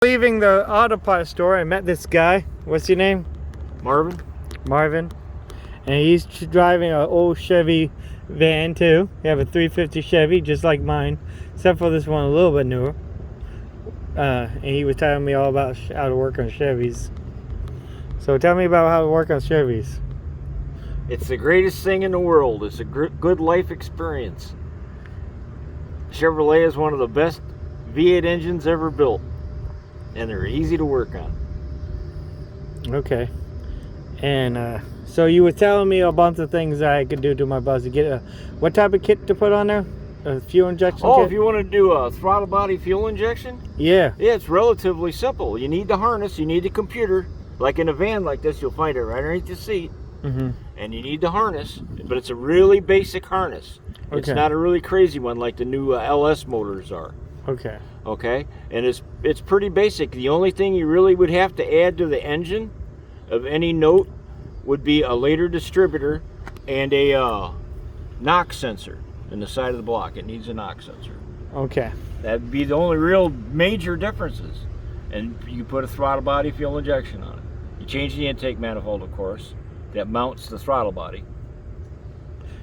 Leaving the auto parts store, I met this guy. What's your name? Marvin? Marvin. And he's driving an old Chevy van too. He have a 350 Chevy, just like mine, except for this one a little bit newer. And he was telling me all about how to work on Chevys. So tell me about how to work on Chevys. It's the greatest thing in the world. It's a good life experience. Chevrolet is one of the best V8 engines ever built. And they're easy to work on. Okay. And so you were telling me a bunch of things that I could do to my bus to get what type of kit to put on there? A fuel injection kit? If you want to do a throttle body fuel injection? Yeah. Yeah, it's relatively simple. You need the harness, you need the computer. Like in a van like this, you'll find it right underneath the seat. Mm-hmm. And you need the harness, but it's a really basic harness. Okay. It's not a really crazy one like the new LS motors are. Okay. Okay, and it's pretty basic. The only thing you really would have to add to the engine of any note would be a later distributor and a knock sensor in the side of the block. It needs a knock sensor. Okay. That'd be the only real major differences. And you put a throttle body fuel injection on it. You change the intake manifold, of course, that mounts the throttle body.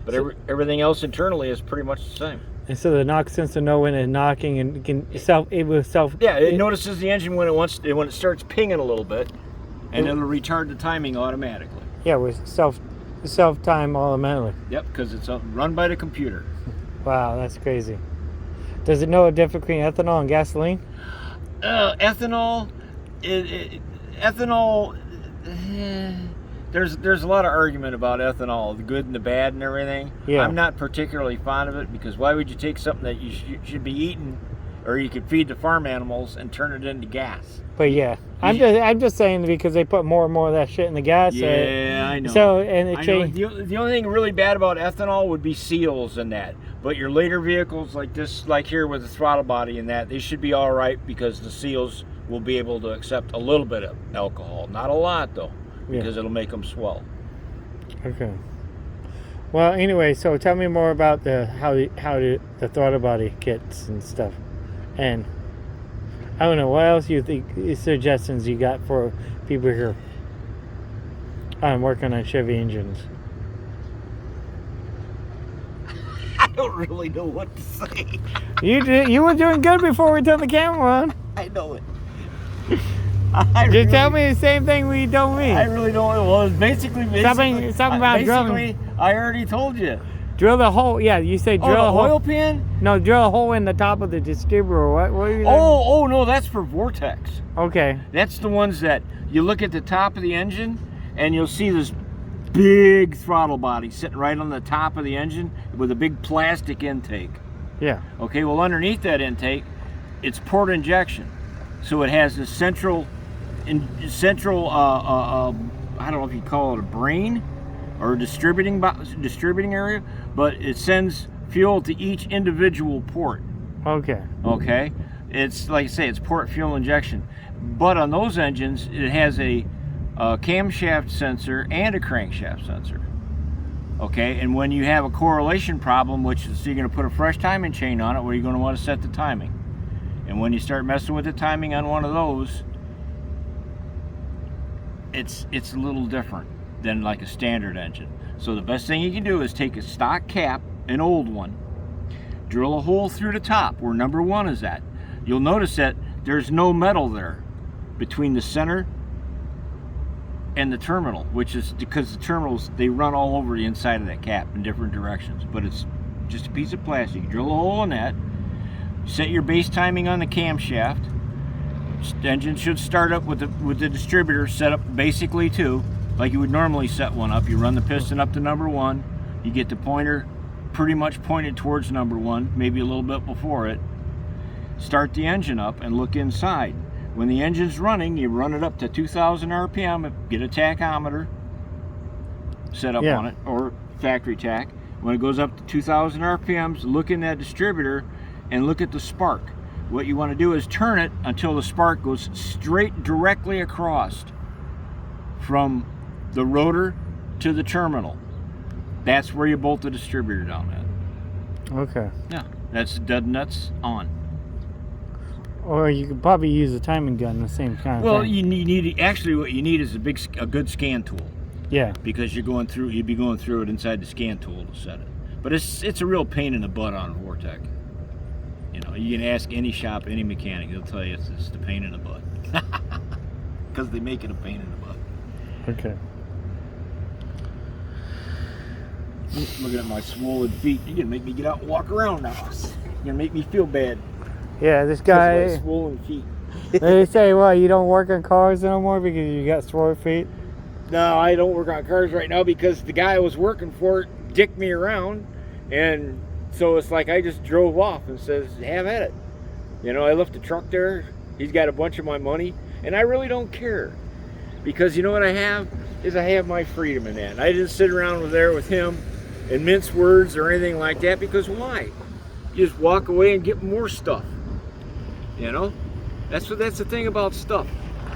But everything else internally is pretty much the same. And so the knock sensor know when it's knocking and it notices the engine when it starts pinging a little bit, and it'll retard the timing automatically. Yeah, with self time automatically. Yep, because it's run by the computer. Wow, that's crazy. Does it know a difference between ethanol and gasoline? Ethanol. There's a lot of argument about ethanol, the good and the bad and everything. Yeah. I'm not particularly fond of it because why would you take something that you should be eating or you could feed the farm animals and turn it into gas? But yeah, I'm just saying because they put more and more of that shit in the gas. Yeah, I know. So and it changed. The only thing really bad about ethanol would be seals and that. But your later vehicles like this, like here with the throttle body and that, they should be all right because the seals will be able to accept a little bit of alcohol, not a lot though. Because it'll make them swell. Okay. Well, anyway, so tell me more about the throttle body kits and stuff, and I don't know what else you think suggestions you got for people here working on Chevy engines. I don't really know what to say. You were doing good before we turned the camera on. I know it. You tell me the same thing we told me. I really don't know. Well, it's basically something about drilling. I already told you. Drill the hole. Yeah, you say drill a hole. Oil pan? No, drill a hole in the top of the distributor. What are you doing? Oh, no, that's for Vortex. Okay. That's the ones that you look at the top of the engine and you'll see this big throttle body sitting right on the top of the engine with a big plastic intake. Yeah. Okay, well underneath that intake, it's port injection. So it has this central I don't know if you call it a brain or a distributing area, but it sends fuel to each individual port. Okay. Okay. It's like I say, it's port fuel injection. But on those engines, it has a camshaft sensor and a crankshaft sensor. Okay, and when you have a correlation problem, so you're going to put a fresh timing chain on it, where you're going to want to set the timing. And when you start messing with the timing on one of those, it's a little different than like a standard engine. So the best thing you can do is take a stock cap, an old one, drill a hole through the top where number 1 is at. You'll notice that there's no metal there between the center and the terminal, which is because the terminals, they run all over the inside of that cap in different directions, but it's just a piece of plastic. You drill a hole in that, set your base timing on the camshaft. The engine should start up with the distributor set up basically too, like you would normally set one up. You run the piston up to number 1, you get the pointer pretty much pointed towards number 1, maybe a little bit before it. Start the engine up and look inside. When the engine's running, you run it up to 2,000 RPM, get a tachometer set up on it, or factory tach. When it goes up to 2,000 RPMs, look in that distributor and look at the spark. What you want to do is turn it until the spark goes straight directly across from the rotor to the terminal. That's where you bolt the distributor down at. Okay. Yeah, that's dead nuts on. Or you could probably use a timing gun, the same kind of Well, thing. you need actually what you need is a good scan tool, Yeah. because you'd be going through it inside the scan tool to set it. But it's a real pain in the butt on a Vortec. You know, you can ask any shop, any mechanic, they'll tell you it's the pain in the butt. Because they make it a pain in the butt. Okay. Looking at my swollen feet, you're gonna make me get out and walk around now. You're gonna make me feel bad. Yeah, this Because of my guy. swollen feet. They say, well, you don't work on cars anymore because you got sore feet. No, I don't work on cars right now because the guy I was working for dicked me around, and so it's like I just drove off and says, have at it. You know, I left the truck there. He's got a bunch of my money, and I really don't care, because you know what I have is I have my freedom in that. And I didn't sit around there with him and mince words or anything like that, because why? You just walk away and get more stuff. You know, that's the thing about stuff.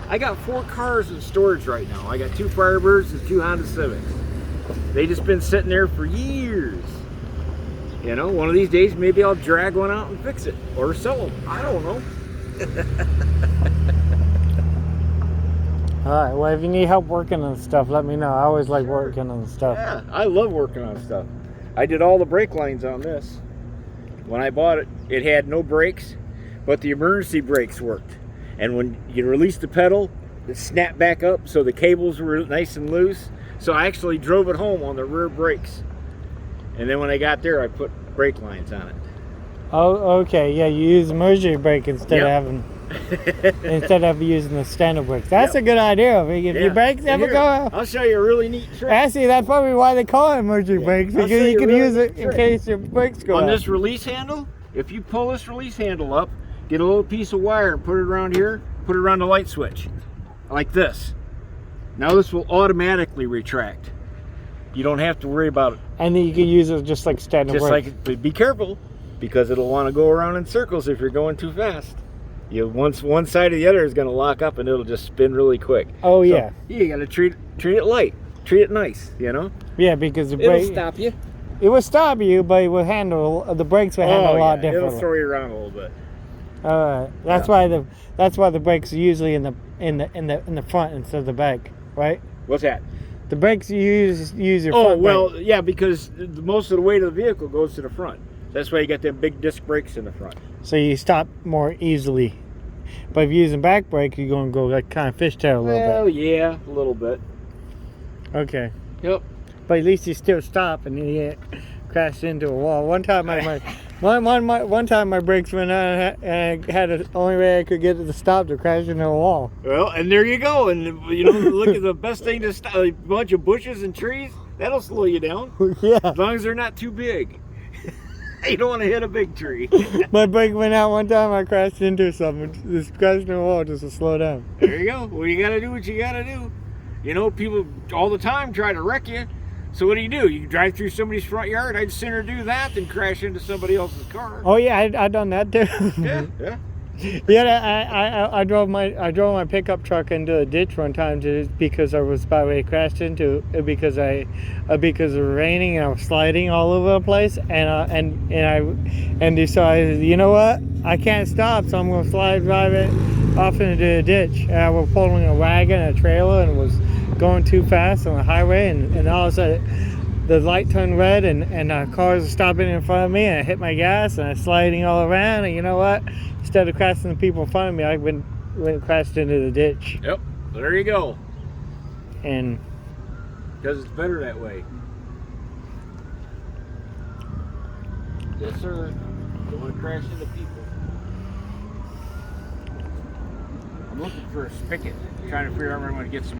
I got 4 cars in storage right now. I got 2 Firebirds and 2 Honda Civics. They just been sitting there for years. You know, one of these days maybe I'll drag one out and fix it or sell them. I don't know. All right. Well, if you need help working on stuff, let me know. I always like working on stuff. Yeah, I love working on stuff. I did all the brake lines on this. When I bought it, it had no brakes, but the emergency brakes worked. And when you release the pedal, it snapped back up, so the cables were nice and loose. So I actually drove it home on the rear brakes. And then when I got there, I put brake lines on it. Oh, okay. Yeah, you use emergency brake instead Yep. of using the standard brakes. That's a good idea. If Yeah. your brakes ever Here, go out. I'll show you a really neat trick. Actually, that's probably why they call it emergency brakes, I'll because show you you can a really use it neat in trick. case your brakes go On out. this release handle, if you pull this release handle up, get a little piece of wire and put it around here, put it around the light switch, like this. Now this will automatically retract. You don't have to worry about it. And then you can use it just like standard Just brakes. like, but be careful, because it'll want to go around in circles if you're going too fast. Once one side or the other is going to lock up, and it'll just spin really quick. Oh, So, yeah. You got to treat it light, treat it nice. You know, Yeah, because the it'll brake, stop you. it will stop you, but it will handle, the brakes will handle a lot It'll differently. throw you around a little bit. That's why the brakes are usually in the front instead of the back, right? What's that? The brakes you use your Oh, front well, brake. yeah, because most of the weight of the vehicle goes to the front. That's why you got them big disc brakes in the front. So you stop more easily. But if you're using back brake, you're going to go like kind of fishtail a little Well, yeah, a little bit. bit. Okay. Yep. But at least you still stop and you crash into a wall. One time one time my brakes went out and I had the only way I could get it to stop to crash into a wall. Well, and there you go. And you know, look at the best thing to stop, a bunch of bushes and trees. That'll slow you down, Yeah. as long as they're not too big. You don't want to hit a big tree. My brake went out one time, I crashed into something. Just crashed into a wall just to slow down. There you go. Well, you got to do what you got to do. You know, people all the time try to wreck you. So what do? You drive through somebody's front yard. I'd sooner do that than crash into somebody else's car. Oh yeah, I done that too. Yeah, yeah. Yeah, I drove my pickup truck into a ditch one time because I was about ready to crash into it because it was raining and I was sliding all over the place and decided, you know what, I can't stop, so I'm gonna drive it off into the ditch. And I was pulling a wagon and a trailer and was going too fast on the highway, and all of a sudden the light turned red and cars were stopping in front of me, and I hit my gas and I was sliding all around, and you know what? Instead of crashing the people in front of me, I went crashed into the ditch. Yep. There you go. And Because it's better that way. Yes, sir. Don't want to crash into people. I'm looking for a spigot. Trying to figure out where I'm going to get some